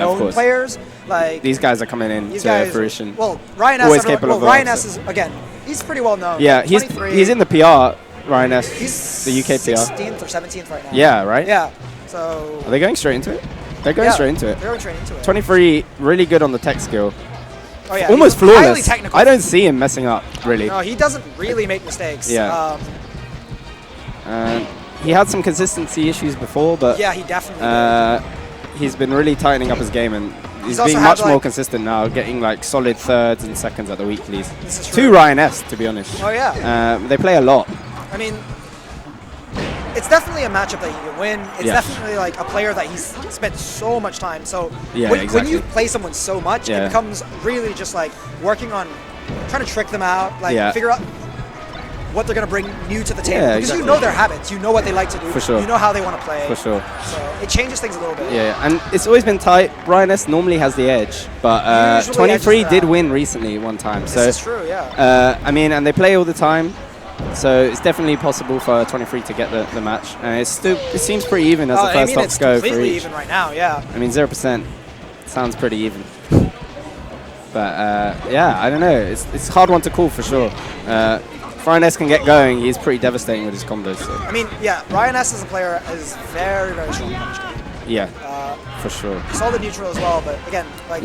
known players. Like these guys are coming in to fruition. Well, Ryan S. Ryan S. is again. He's pretty well known. Yeah, he's in the PR. Ryan S. He's the UK PR. 16th or 17th right now. Yeah, right. Yeah. So. Are they going straight into it? They're going straight into it. They're going straight into it. 23, really good on the tech skill. Oh yeah. Almost flawless. Highly technical. I don't see him messing up really. No, he doesn't really make mistakes. Yeah. He had some consistency issues before, but yeah, he definitely did. He's been really tightening up his game, and he's being much more consistent now, getting like solid thirds and seconds at the weeklies. This is true. To Ryan S, to be honest. Oh yeah. They play a lot. I mean, it's definitely a matchup that he can win. It's definitely like a player that he's spent so much time. So when you play someone so much, it becomes really just like working on trying to trick them out, like figure out what they're going to bring new to the table. Because you know their habits. You know what they like to do. For sure. You know how they want to play. For sure. So it changes things a little bit. Yeah, and it's always been tight. Ryan S normally has the edge, but 23 did win recently one time. This is true, yeah. I mean, and they play all the time. So it's definitely possible for 23 to get the match. And it seems pretty even as the first stocks go for each. It's completely even right now, yeah. I mean, 0% sounds pretty even. But yeah, I don't know. It's a hard one to call for sure. If Ryan S can get going, he's pretty devastating with his combos. So. I mean, yeah, Ryan S as a player is very, very strong punch game. Yeah, for sure. Solid neutral as well, but again, like,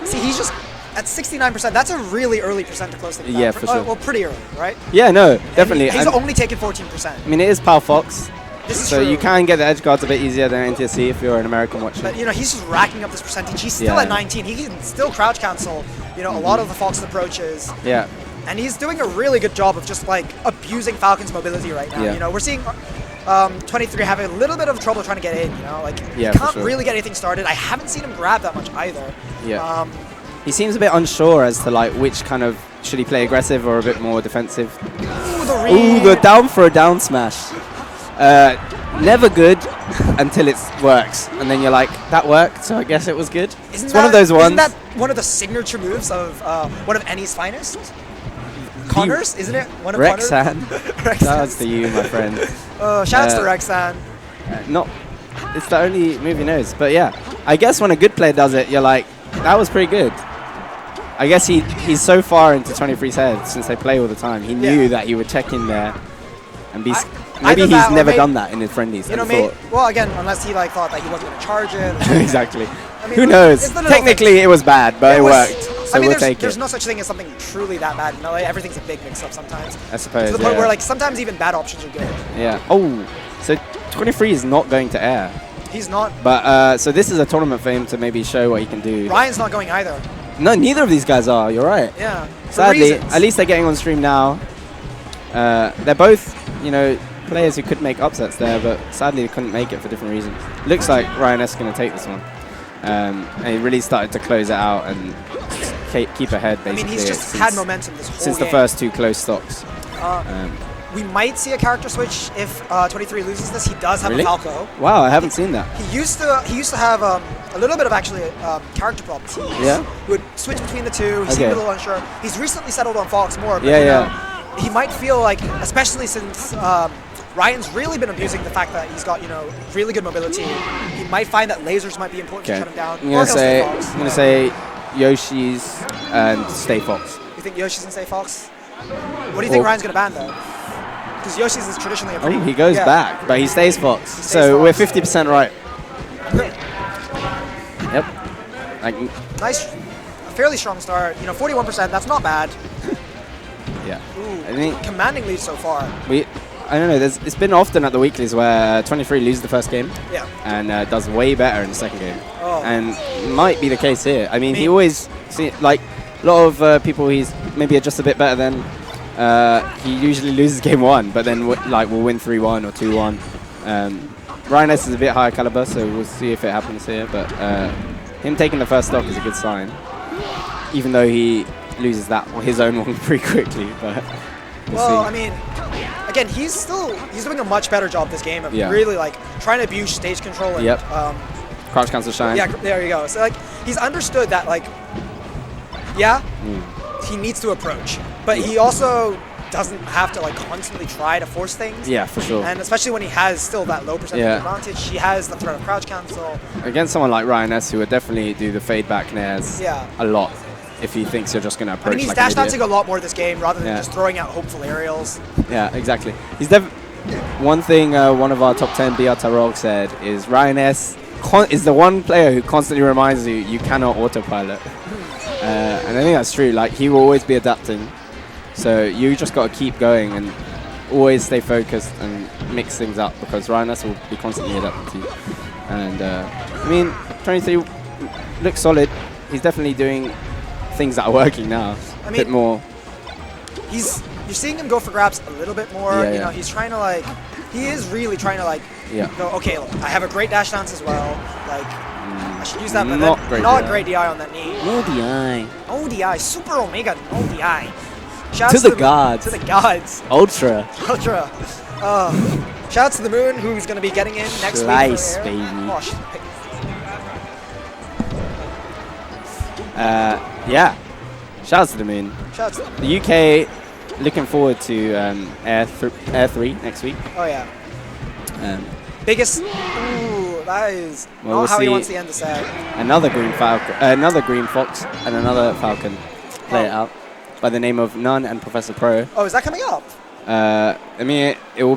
see, he's just at 69%. That's a really early percent to close things down. Yeah, for sure. Well, pretty early, right? Yeah, no, definitely. He's only taken 14%. I mean, it is Pal Fox. This is so true. You can get the edge guards a bit easier than NTSC if you're an American watcher. But, you know, he's just racking up this percentage. He's still at 19. He can still crouch cancel, you know, a lot of the Fox approaches. Yeah. And he's doing a really good job of just, like, abusing Falcon's mobility right now. You know, we're seeing 23 having a little bit of trouble trying to get in, you know? Like, he can't really get anything started. I haven't seen him grab that much either. Yeah. He seems a bit unsure as to, like, which kind of... Should he play aggressive or a bit more defensive? Ooh, the down for a down smash. Never good until it works. And then you're like, that worked, so I guess it was good. It's one of those ones. Isn't that one of the signature moves of one of Annie's finest? Connors, isn't it? One of Rexan. Shout out to you, my friend. Shout out to Rexan. It's the only move he knows. But yeah, I guess when a good player does it, you're like, that was pretty good. I guess he's so far into 23's head since they play all the time. He knew that he would check in there and be... Maybe he's never done that in his friendlies. You know, well, again, unless he like thought that he wasn't going to charge it. Exactly. I mean, who knows? Technically, it was bad, but it worked. So we'll take it. There's no such thing as something truly that bad. You know, like, everything's a big mix-up sometimes. I suppose. To the point where like sometimes even bad options are good. Yeah. Oh, so 23 is not going to air. He's not. But so this is a tournament for him to maybe show what he can do. Ryan's not going either. No, neither of these guys are. You're right. Yeah. Sadly, at least they're getting on stream now. They're both, you know, players who could make upsets there, but sadly they couldn't make it for different reasons. Looks like Ryan S is going to take this one. And he really started to close it out and keep ahead, basically. I mean, he's just had momentum this whole since the first two close stocks. We might see a character switch if 23 loses this. He does have a Falco. Wow, I haven't seen that. He used to have a little bit of actually character problems. He would switch between the two. He seemed a little unsure. He's recently settled on Fox more. But, you know, he might feel like, especially since Ryan's really been abusing the fact that he's got, you know, really good mobility. He might find that lasers might be important to shut him down. I'm gonna say Yoshi's and Stay Fox. You think Yoshi's and Stay Fox? What do you think Ryan's gonna ban though? Because Yoshi's is traditionally a pretty... he goes back, but he stays Fox. So we're 50% right. Yep. Nice, fairly strong start. You know, 41%. That's not bad. Yeah. Ooh, I mean, commanding lead so far. I don't know. It's been often at the weeklies where 23 loses the first game. Yeah. And does way better in the second game. And it might be the case here. I mean, he always like a lot of people he's maybe just a bit better than. He usually loses game one, but then will win 3-1 or 2-1. Ryan S is a bit higher caliber, so we'll see if it happens here. But him taking the first stock is a good sign, even though he loses his own one pretty quickly. But we'll see. I mean, again, he's doing a much better job this game of really like trying to abuse stage control and crouch cancel shine. Yeah, there you go. So like he's understood that like he needs to approach, but he also doesn't have to like constantly try to force things. Yeah, for sure. And especially when he has still that low percentage advantage, he has the threat of crouch cancel. Against someone like Ryan S, who would definitely do the fade back nairs a lot if he thinks you're just going to approach. I mean, he's like dash dancing a lot more this game rather than just throwing out hopeful aerials. Yeah, exactly. He's one thing one of our top 10 BR Tarog said is Ryan S is the one player who constantly reminds you cannot autopilot. And I think that's true. Like, he will always be adapting. So you just got to keep going and always stay focused and mix things up, because Ryan S will be constantly adapting to you. And I mean, 23 looks solid. He's definitely doing things that are working now. I mean, a bit more. You're seeing him go for grabs a little bit more. You know, he's trying to like, he is really trying to like go, okay, look, I have a great dash dance as well. Like, I should use that, but not great DI on that knee. No DI. No DI. Super Omega, no DI. Shouts to the gods. To the gods. Ultra. Ultra. Shouts to the Moon, who's going to be getting in next week. Nice, baby. Yeah. Shouts to the Moon. Shouts to the Moon. The UK looking forward to Air 3 next week. Oh, yeah. Biggest. Ooh, that is not how he wants to end the set. Another green Falcon, another green Fox, and another Falcon. Play it out by the name of None and Professor Pro. Oh, is that coming up? I mean, it will